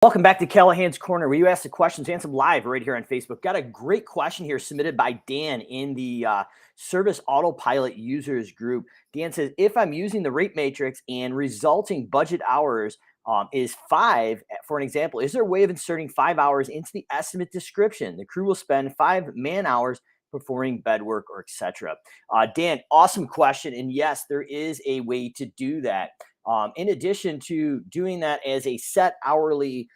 Welcome back to Callahan's Corner, where you ask the questions, answer them live right here on Facebook. Got a great question here submitted by Dan in the Service Autopilot Users group. Dan says, if I'm using the rate matrix and resulting budget hours is 5, for an example, is there a way of inserting 5 hours into the estimate description? The crew will spend 5 man hours performing bed work or etc. Dan, awesome question. And yes, there is a way to do that. In addition to doing that as a set hourly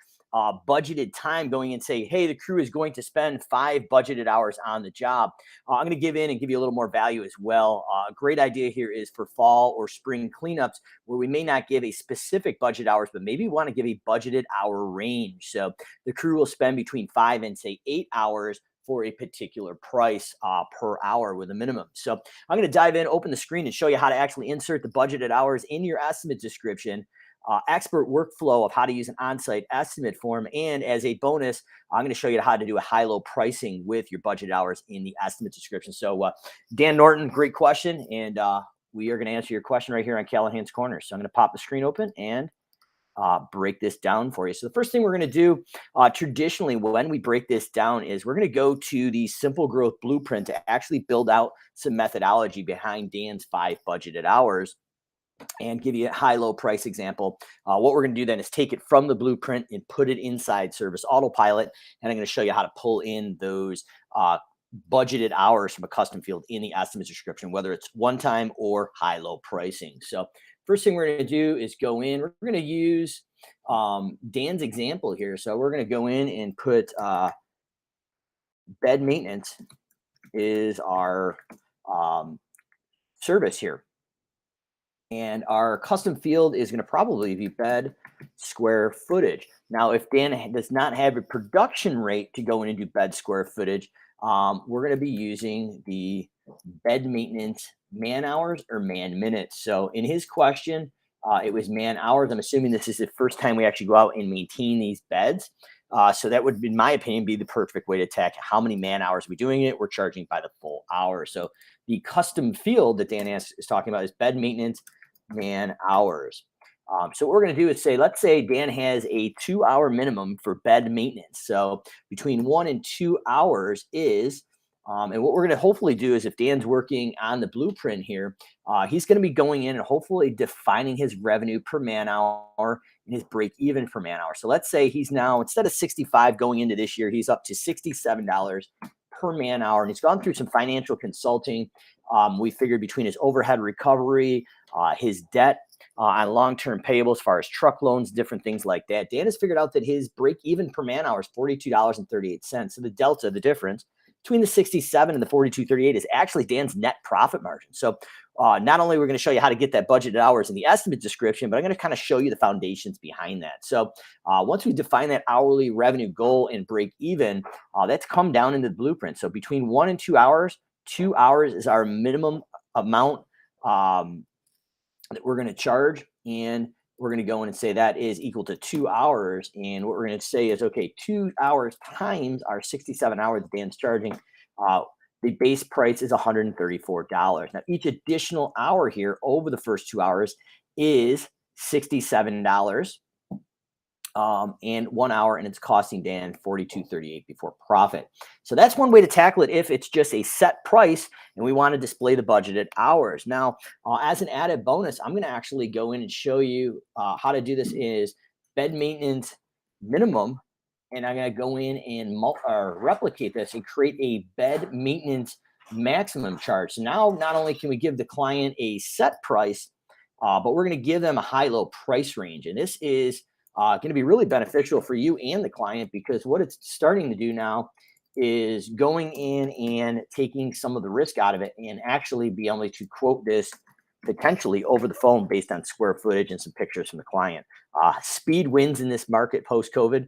budgeted time, going and say, hey, the crew is going to spend 5 budgeted hours on the job. I'm going to give in and give you a little more value as well. A great idea here is for fall or spring cleanups, where we may not give a specific budget hours, but maybe we want to give a budgeted hour range. So the crew will spend between 5 and say 8 hours for a particular price per hour with a minimum. So I'm going to dive in, open the screen, and show you how to actually insert the budgeted hours in your estimate description, expert workflow of how to use an on-site estimate form. And as a bonus, I'm going to show you how to do a high-low pricing with your budget hours in the estimate description. So Dan Norton, great question. And we are going to answer your question right here on Callahan's Corner. So I'm going to pop the screen open and break this down for you. So the first thing we're going to do traditionally when we break this down is we're going to go to the Simple Growth Blueprint to actually build out some methodology behind Dan's 5 budgeted hours and give you a high-low price example. What we're going to do then is take it from the blueprint and put it inside Service Autopilot. And I'm going to show you how to pull in those budgeted hours from a custom field in the estimate description, whether it's one-time or high-low pricing. So first thing we're going to do is go in. We're going to use Dan's example here. So we're going to go in and put bed maintenance is our service here. And our custom field is going to probably be bed square footage. Now, if Dan does not have a production rate to go in and do bed square footage, we're going to be using the bed maintenance man hours or man minutes. So in his question, it was man hours. I'm assuming this is the first time we actually go out and maintain these beds. So that would, in my opinion, be the perfect way to attack how many man hours are we doing it. We're charging by the full hour. So the custom field that Dan is talking about is bed maintenance man hours. So what we're going to do is say, let's say Dan has a 2-hour minimum for bed maintenance. So between 1 and 2 hours is, and what we're going to hopefully do is if Dan's working on the blueprint here, he's going to be going in and hopefully defining his revenue per man hour and his break even per man hour. So let's say he's now, instead of 65 going into this year, he's up to $67 per man hour. And he's gone through some financial consulting. We figured between his overhead recovery, his debt on long-term payables, as far as truck loans, different things like that, Dan has figured out that his break even per man hour is $42.38. So the delta, the difference between the 67 and the 42.38 is actually Dan's net profit margin. So not only we're going to show you how to get that budgeted hours in the estimate description, but I'm going to kind of show you the foundations behind that. So once we define that hourly revenue goal and break even, that's come down into the blueprint. So between 1 and 2 hours, 2 hours is our minimum amount that we're going to charge. And we're going to go in and say that is equal to 2 hours. And what we're going to say is, okay, 2 hours times our 67 hours that Dan's charging. The base price is $134. Now, each additional hour here over the first 2 hours is $67 and 1 hour, and it's costing Dan $42.38 before profit. So that's one way to tackle it if it's just a set price and we want to display the budgeted hours. Now, as an added bonus, I'm going to actually go in and show you how to do this is bed maintenance minimum. And I'm going to go in and replicate this and create a bed maintenance maximum charge. So now not only can we give the client a set price, but we're going to give them a high-low price range. And this is going to be really beneficial for you and the client, because what it's starting to do now is going in and taking some of the risk out of it and actually be able to quote this potentially over the phone based on square footage and some pictures from the client. Speed wins in this market post-COVID.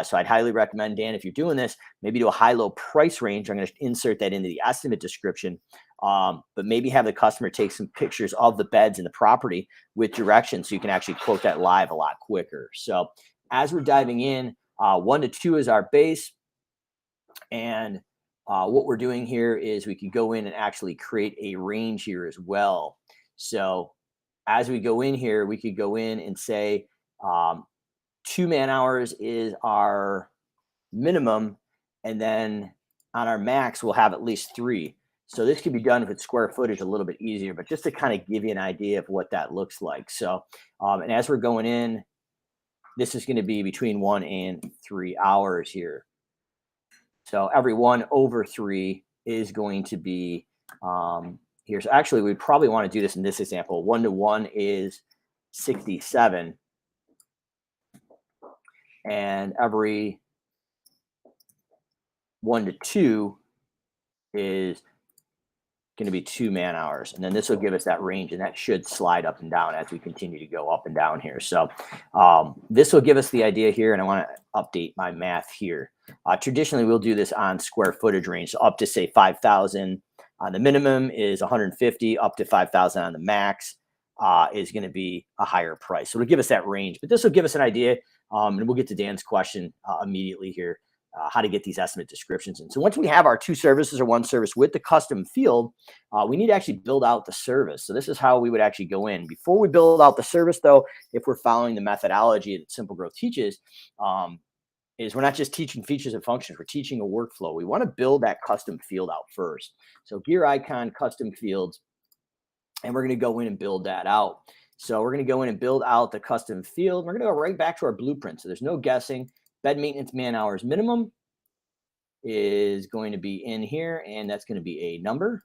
So I'd highly recommend, Dan, if you're doing this, maybe do a high-low price range. I'm going to insert that into the estimate description, but maybe have the customer take some pictures of the beds and the property with directions so you can actually quote that live a lot quicker. So as we're diving in, 1 to 2 is our base. And what we're doing here is we could go in and actually create a range here as well. So as we go in here, we could go in and say 2 man hours is our minimum, and then on our max, we'll have at least 3. So this could be done with square footage a little bit easier, but just to kind of give you an idea of what that looks like. So, and as we're going in, this is going to be between 1 and 3 hours here. So every 1/3 is going to be here. So actually, we probably want to do this in this example. 1 to 1 is 67, and every 1 to 2 is going to be 2 man hours. And then this will give us that range, and that should slide up and down as we continue to go up and down here. So this will give us the idea here, and I want to update my math here. Traditionally, we'll do this on square footage range, so up to say 5,000 on the minimum is 150, up to 5,000 on the max is going to be a higher price. So it'll give us that range, but this will give us an idea, and we'll get to Dan's question immediately here. How to get these estimate descriptions. And so once we have our 2 services or 1 service with the custom field, we need to actually build out the service. So this is how we would actually go in. Before we build out the service, though, if we're following the methodology that Simple Growth teaches, is we're not just teaching features and functions, we're teaching a workflow. We want to build that custom field out first. So gear icon, custom fields, and we're going to go in and build that out. So we're going to go in and build out the custom field. We're going to go right back to our blueprint. So there's no guessing. Bed maintenance man hours minimum is going to be in here, and that's going to be a number.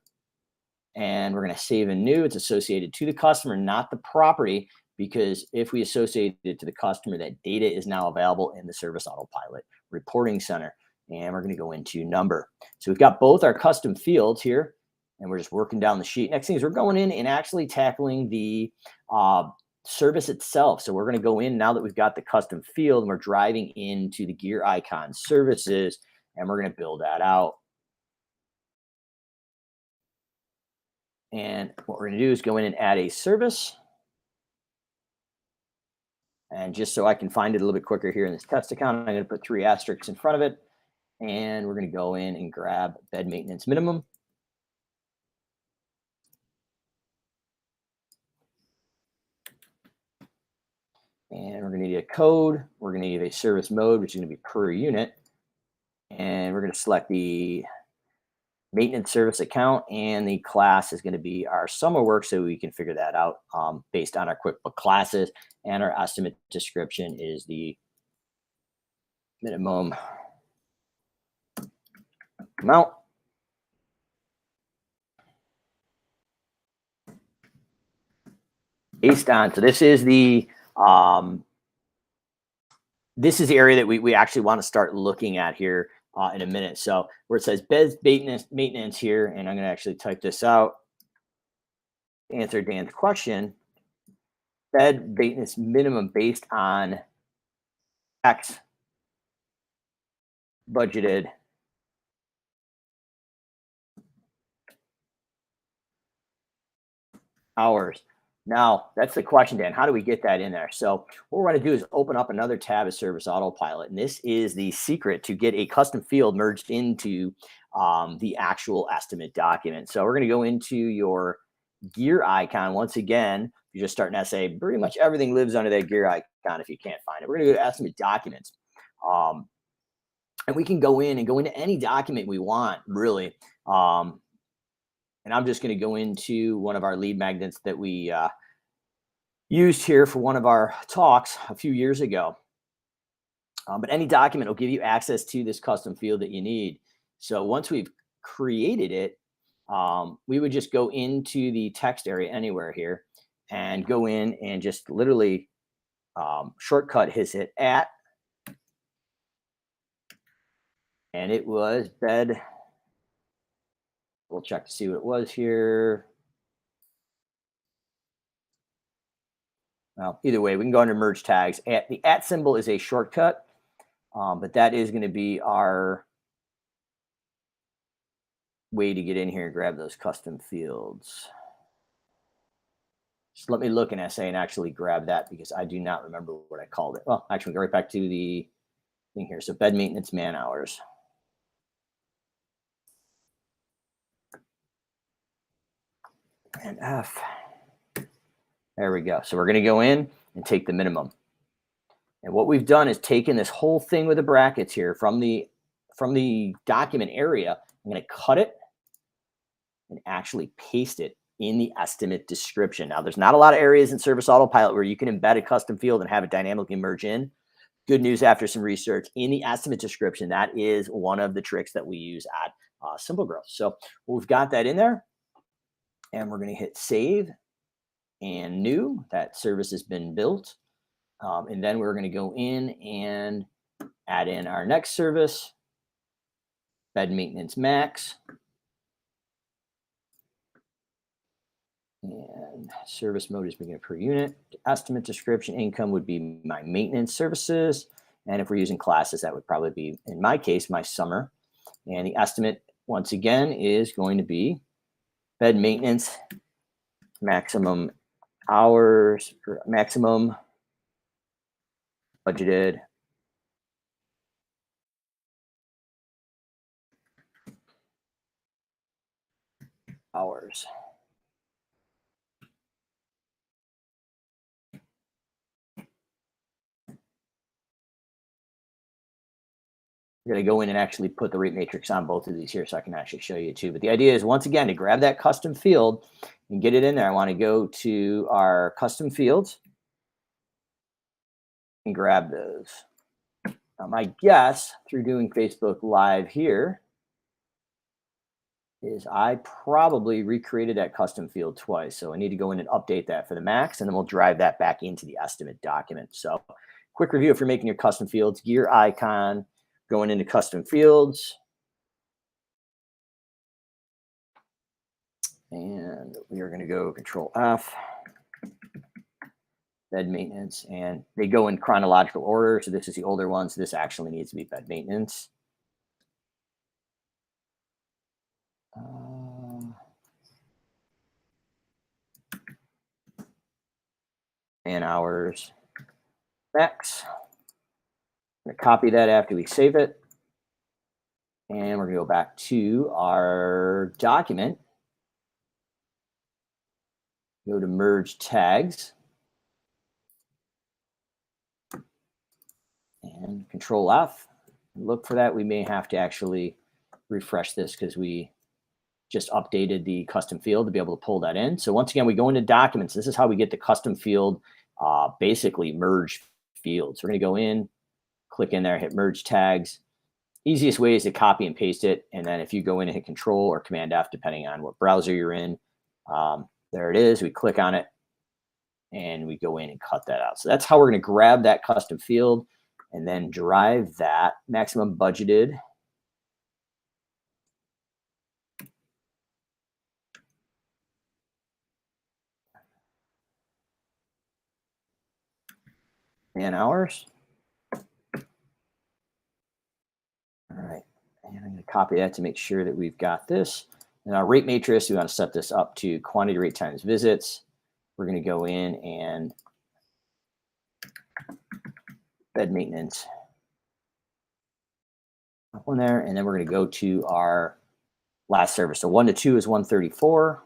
And we're going to save a new. It's associated to the customer, not the property, because if we associate it to the customer, that data is now available in the Service Autopilot Reporting Center. And we're going to go into number. So we've got both our custom fields here, and we're just working down the sheet. Next thing is we're going in and actually tackling the service itself. So we're going to go in now that we've got the custom field, and we're driving into the gear icon services, and we're going to build that out. And what we're going to do is go in and add a service. And just so I can find it a little bit quicker here in this test account, I'm going to put 3 asterisks in front of it, and we're going to go in and grab bed maintenance minimum. And we're going to need a code. We're going to need a service mode, which is going to be per unit. And we're going to select the maintenance service account, and the class is going to be our summer work, so we can figure that out based on our QuickBook classes. And our estimate description is the minimum amount. Based on, so this is the area that we actually want to start looking at here in a minute. So where it says bed maintenance here, and I'm going to actually type this out, answer Dan's question. Bed maintenance minimum based on X budgeted hours. Now, that's the question, Dan. How do we get that in there? So what we're going to do is open up another tab of Service Autopilot. And this is the secret to get a custom field merged into the actual estimate document. So we're going to go into your gear icon. Once again, you just start an essay. Pretty much everything lives under that gear icon if you can't find it. We're going to go to estimate documents. And we can go in and go into any document we want, really. And I'm just going to go into one of our lead magnets that we used here for one of our talks a few years ago. But any document will give you access to this custom field that you need. So once we've created it, we would just go into the text area anywhere here and go in and just literally shortcut hit at. And it was bed. We'll check to see what it was here. Well, either way, we can go under merge tags. The at symbol is a shortcut, but that is going to be our way to get in here and grab those custom fields. Just let me look in essay and actually grab that, because I do not remember what I called it. Well, actually, go right back to the thing here. So bed maintenance man hours. And F. There we go. So we're going to go in and take the minimum. And what we've done is taken this whole thing with the brackets here from the document area. I'm going to cut it and actually paste it in the estimate description. Now, there's not a lot of areas in Service Autopilot where you can embed a custom field and have it dynamically merge in. Good news after some research in the estimate description, that is one of the tricks that we use at Simple Growth. So we've got that in there, and we're going to hit save and new. That service has been built. And then we're going to go in and add in our next service, bed maintenance max. And service mode is beginning per unit. Estimate description income would be my maintenance services. And if we're using classes, that would probably be, in my case, my summer. And the estimate, once again, is going to be bed maintenance, maximum hours, or maximum budgeted hours. I'm going to go in and actually put the rate matrix on both of these here so I can actually show you too. But the idea is, once again, to grab that custom field and get it in there, I want to go to our custom fields and grab those. Now, my guess through doing Facebook Live here is I probably recreated that custom field twice. So I need to go in and update that for the max, and then we'll drive that back into the estimate document. So quick review: if you're making your custom fields, gear icon, going into custom fields. And we are going to go Control F, bed maintenance, and they go in chronological order. So this is the older one. So this actually needs to be bed maintenance. Man hours max. I'm going to copy that after we save it. And we're going to go back to our document. Go to merge tags. And Control F. Look for that. We may have to actually refresh this because we just updated the custom field to be able to pull that in. So once again, we go into documents. This is how we get the custom field, basically merge fields. We're going to go in, click in there, hit merge tags. Easiest way is to copy and paste it. And then if you go in and hit Control or Command F, depending on what browser you're in, there it is. We click on it and we go in and cut that out. So that's how we're going to grab that custom field and then drive that maximum budgeted man hours. All right, and I'm going to copy that to make sure that we've got this. And our rate matrix, we want to set this up to quantity rate times visits. We're going to go in and bed maintenance up on there, and then we're going to go to our last service. So 1 to 2 is 134.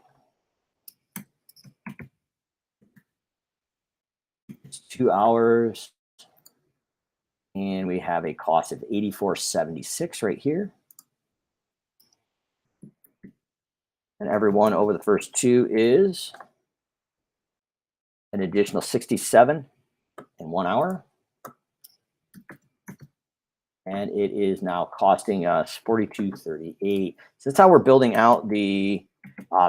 It's 2 hours. And we have a cost of $84.76 right here. And every one over the first 2 is an additional 67 in 1 hour. And it is now costing us $42.38. So that's how we're building out the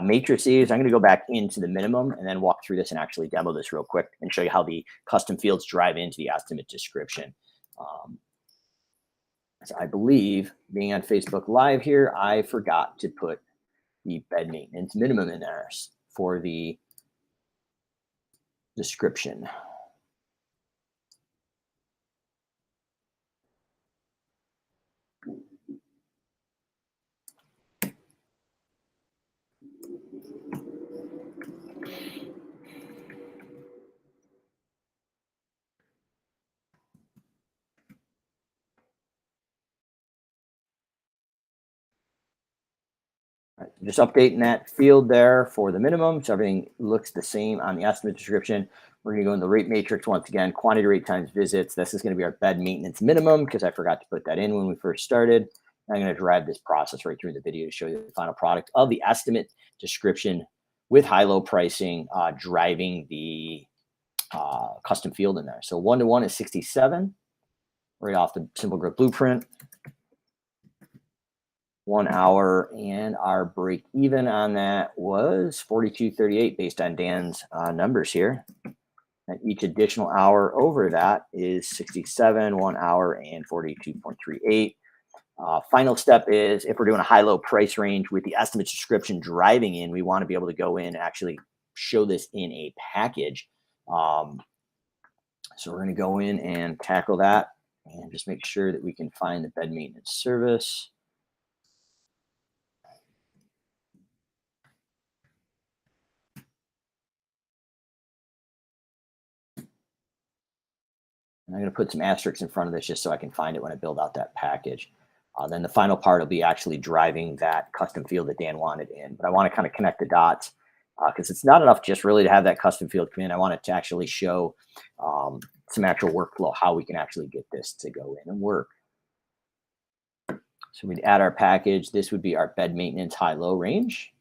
matrices. I'm going to go back into the minimum and then walk through this and actually demo this real quick and show you how the custom fields drive into the estimate description. So I believe, being on Facebook Live here, I forgot to put the bed maintenance minimum in there for the description. Right, just updating that field there for the minimum, so everything looks the same on the estimate description. We're going to go in the rate matrix once again, quantity rate times visits. This is going to be our bed maintenance minimum because I forgot to put that in when we first started. I'm going to drive this process right through the video to show you the final product of the estimate description with high-low pricing, driving the custom field in there. So 1-to-1 is 67, right off the Simple Growth Blueprint. 1 hour, and our break even on that was 42.38 based on Dan's numbers here. And each additional hour over that is 67, 1 hour, and 42.38. Final step is if we're doing a high-low price range with the estimate description driving in, we want to be able to go in and actually show this in a package. So we're going to go in and tackle that and just make sure that we can find the bed maintenance service. And I'm going to put some asterisks in front of this just so I can find it when I build out that package. Then the final part will be actually driving that custom field that Dan wanted in. But I want to kind of connect the dots because it's not enough just really to have that custom field come in. I want it to actually show some actual workflow, how we can actually get this to go in and work. So we'd add our package. This would be our bed maintenance high-low range.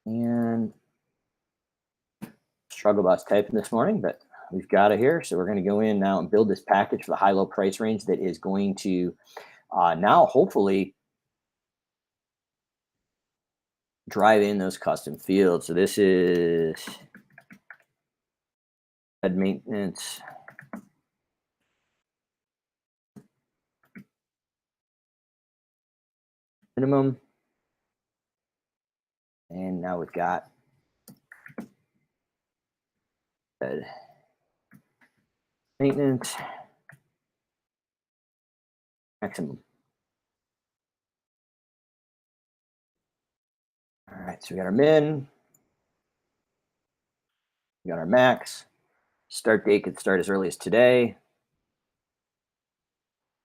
And struggle bus typing this morning, but we've got it here. So we're going to go in now and build this package for the high-low price range that is going to now hopefully drive in those custom fields. So this is bed maintenance minimum. And now we've got bed maintenance maximum. All right, so we got our min, we got our max. Start date could start as early as today.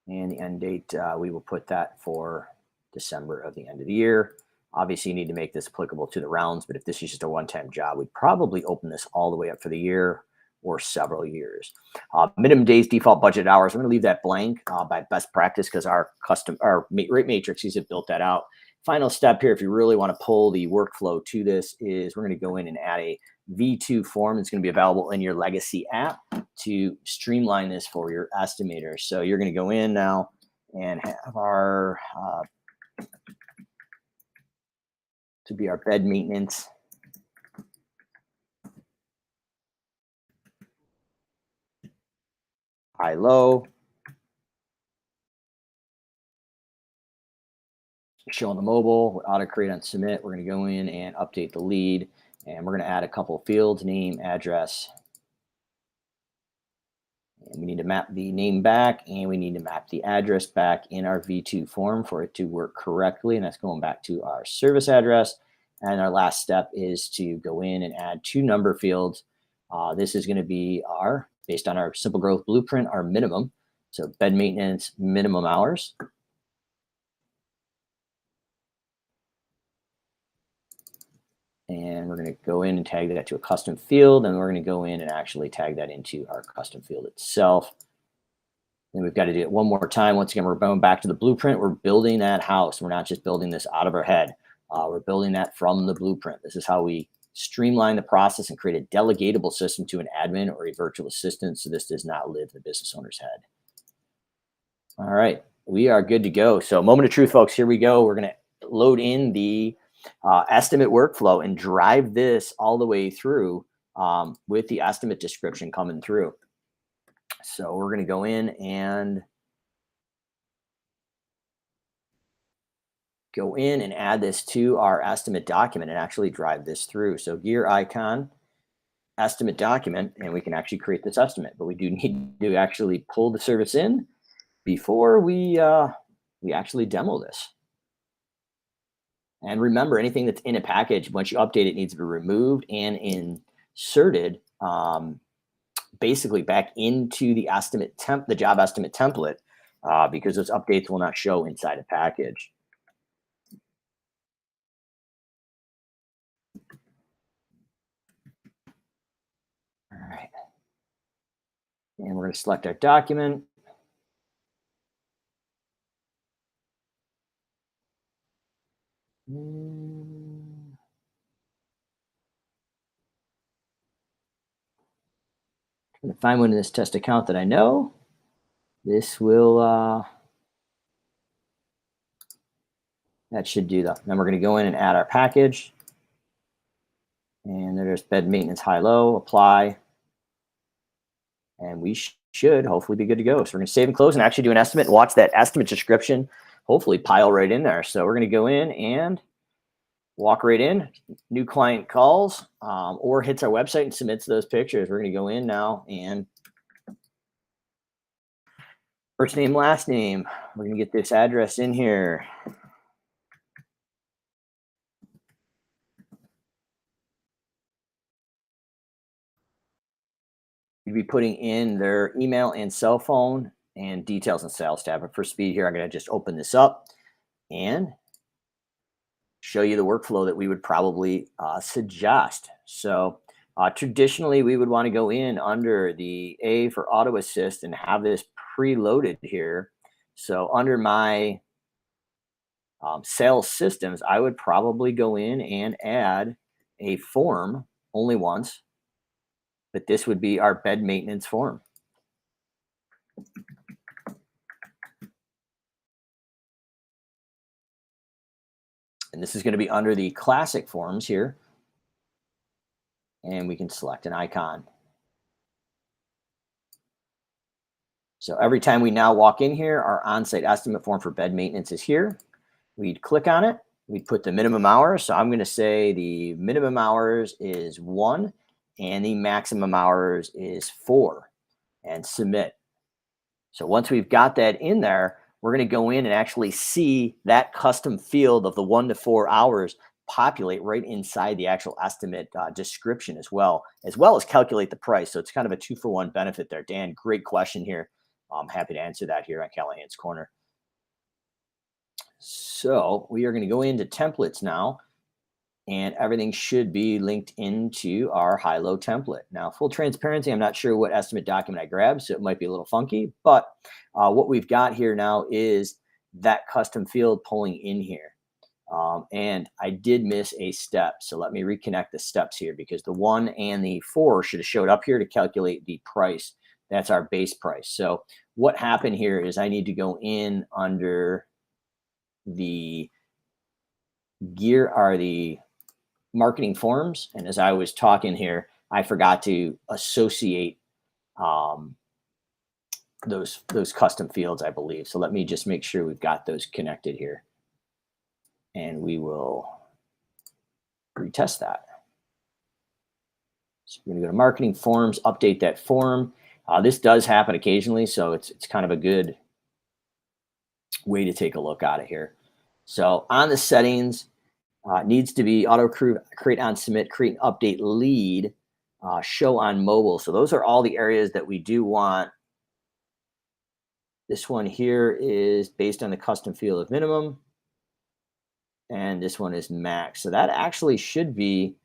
And the end date, we will put that for December of the end of the year. Obviously, you need to make this applicable to the rounds, but if this is just a one-time job, we'd probably open this all the way up for the year or several years. Minimum days, default budget hours. I'm going to leave that blank by best practice because our rate matrices have built that out. Final step here, if you really want to pull the workflow to this, is we're going to go in and add a V2 form that's going to be available in your legacy app to streamline this for your estimators. So you're going to go in now and have our to be our bed maintenance high-low. Show on the mobile, auto create on submit. We're going to go in and update the lead, and we're going to add a couple of fields, name, address. And we need to map the name back, and we need to map the address back in our V2 form for it to work correctly. And that's going back to our service address. And our last step is to go in and add 2 number fields. This is going to be based on our Simple Growth Blueprint, our minimum. So bed maintenance minimum hours. And we're going to go in and tag that to a custom field. And we're going to go in and actually tag that into our custom field itself. And we've got to do it one more time. Once again, we're going back to the blueprint. We're building that house. We're not just building this out of our head. We're building that from the blueprint. This is how we streamline the process and create a delegatable system to an admin or a virtual assistant. So this does not live in the business owner's head. All right, we are good to go. So moment of truth, folks. Here we go. We're going to load in the estimate workflow and drive this all the way through with the estimate description coming through. So we're going to go in and add this to our estimate document and actually drive this through. So gear icon, estimate document, and we can actually create this estimate. But we do need to actually pull the service in before we actually demo this. And remember, anything that's in a package, once you update it, needs to be removed and inserted um, basically back into the job estimate template, because those updates will not show inside a package. All right, and we're going to select our document. Mm, Trying to find one in this test account that I know. This will that should do that. Then we're going to go in and add our package, and there's bed maintenance high low, apply, and we should hopefully be good to go. So we're going to save and close and actually do an estimate and watch that estimate description hopefully pile right in there. So we're going to go in and walk right in. New client calls, or hits our website and submits those pictures. We're going to go in now and first name, last name. We're going to get this address in here. You'd be putting in their email and cell phone and details and sales tab. But for speed here, I'm going to just open this up and show you the workflow that we would probably suggest. So traditionally, we would want to go in under the A for auto assist and have this preloaded here. So under my sales systems, I would probably go in and add a form only once, but this would be our bed maintenance form. And this is going to be under the classic forms here. And we can select an icon. So every time we now walk in here, our on-site estimate form for bed maintenance is here. We'd click on it. We'd put the minimum hours. So I'm going to say the minimum hours is 1 and the maximum hours is 4, and submit. So once we've got that in there, we're going to go in and actually see that custom field of the 1 to 4 hours populate right inside the actual estimate description as well as calculate the price. So it's kind of a 2-for-1 benefit there. Dan, great question here. I'm happy to answer that here at Callahan's Corner. So we are going to go into templates now, and everything should be linked into our high-low template. Now, full transparency, I'm not sure what estimate document I grabbed, so it might be a little funky, but what we've got here now is that custom field pulling in here. And I did miss a step, so let me reconnect the steps here, because the 1 and the 4 should have showed up here to calculate the price. That's our base price. So what happened here is I need to go in under the gear or the marketing forms. And as I was talking here, I forgot to associate those custom fields, I believe. So let me just make sure we've got those connected here. And we will retest that. So we're going to go to marketing forms, update that form. This does happen occasionally, so it's kind of a good way to take a look at it here. So on the settings, needs to be auto create on submit, create and update lead, show on mobile. So those are all the areas that we do want. This one here is based on the custom field of minimum, and this one is max. So that actually should be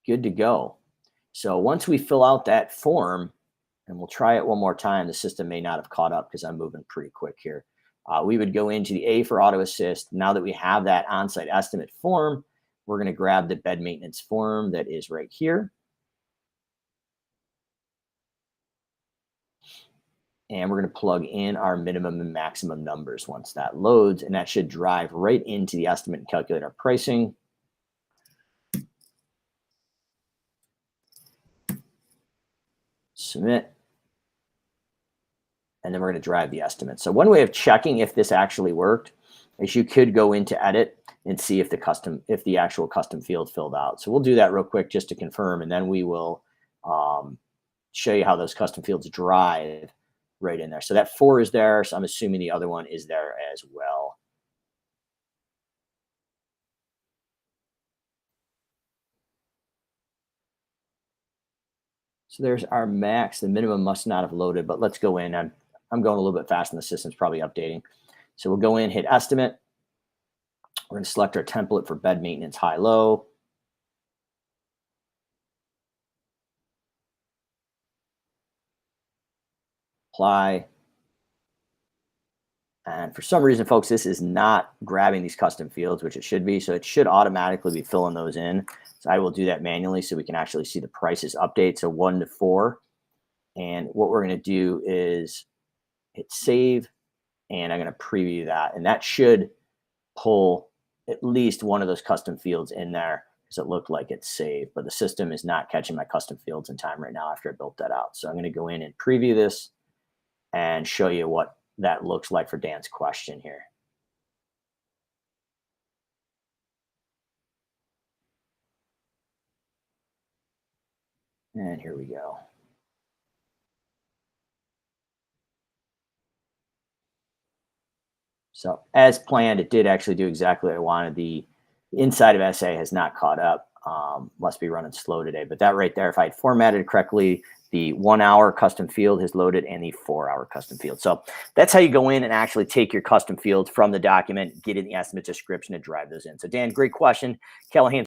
good to go. So once we fill out that form, and we'll try it one more time, the system may not have caught up because I'm moving pretty quick here. We would go into the A for auto assist. Now that we have that on-site estimate form, we're going to grab the bed maintenance form that is right here. And we're going to plug in our minimum and maximum numbers once that loads, and that should drive right into the estimate and calculate our pricing. Submit. And then we're going to drive the estimate. So one way of checking if this actually worked is you could go into edit and see if the actual custom field filled out. So we'll do that real quick just to confirm, and then we will show you how those custom fields drive right in there. So that 4 is there, so I'm assuming the other one is there as well. So there's our max. The minimum must not have loaded, but let's go in. I'm going a little bit fast and the system's probably updating. So we'll go in, hit estimate. We're going to select our template for bed maintenance high low. Apply. And for some reason, folks, this is not grabbing these custom fields, which it should be. So it should automatically be filling those in. So I will do that manually so we can actually see the prices update. So 1 to 4. And what we're going to do is hit save. And I'm going to preview that. And that should pull at least one of those custom fields in there because it looked like it's saved. But the system is not catching my custom fields in time right now after I built that out. So I'm going to go in and preview this and show you what that looks like for Dan's question here. And here we go. So as planned, it did actually do exactly what I wanted. The inside of SA has not caught up. Must be running slow today. But that right there, if I had formatted it correctly, the 1 hour custom field has loaded and the 4 hour custom field. So that's how you go in and actually take your custom fields from the document, get in the estimate description, and drive those in. So Dan, great question. Callahan